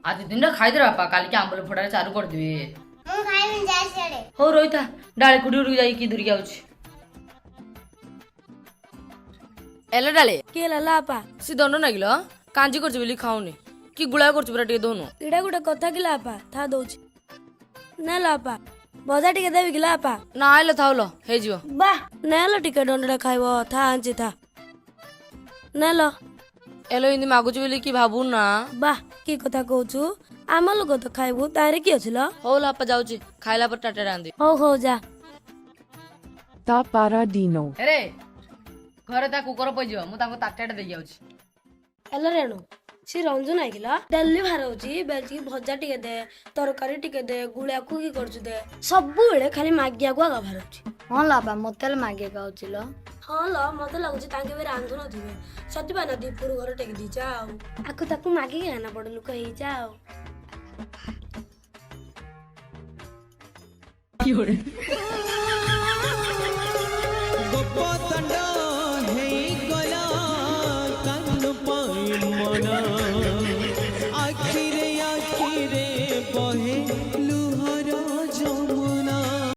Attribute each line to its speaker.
Speaker 1: आज दिन खाईदे बापा काली के आंबल फोड़ा चारू कर देबे
Speaker 2: ମୁଁ ଖାଇବିନି ଯା ସିଆଡେ।
Speaker 1: हो रोहिता डाले कुडी उडी जाई की दूरी आउछ एला डाले
Speaker 3: के लाला आपा
Speaker 1: सी दंड नागिलो कांजी करछ बोली खाउनी की गुळा करछ पुरा टे दोनो
Speaker 3: इडा गुडा कथा कि लापा था दउछ ना लापा भजा टिके देबी कि लापा
Speaker 1: ना आइलो थाउलो हे जिवो
Speaker 3: बा नेलो टिके डंडा खाइबो था आंची था नेलो
Speaker 1: एलो हिंदी मागुछ बोली की भाबू ना
Speaker 3: बा की कथा कहूछु आम लोग तो खाइबू तारे की अछिलो
Speaker 1: हो लापा जाउची खाइला पर टाटा रांदी
Speaker 3: हो जा
Speaker 4: Ta paradino.
Speaker 1: अरे घरे ता कुकर पइजियो मु ताको ताटाटा देई जाउची
Speaker 3: हेलो रेणु सी रंजन आइला डेली बाहर होची बेलची भजा टिके दे तरकारी टिके दे गुळिया को की करछु दे सब बेले खाली मागिया को आगा बाहर होची
Speaker 2: ହଁ ଲାପା ମତେ ମାଗେ ଗାଉଚିଲ।
Speaker 3: हाँ ल मते लागुची तांके भी रांधु न थिबे सती बाना दीपुर घर टेक दी जाओ आको ताको मागी गाना बड़ लोक हे जाओ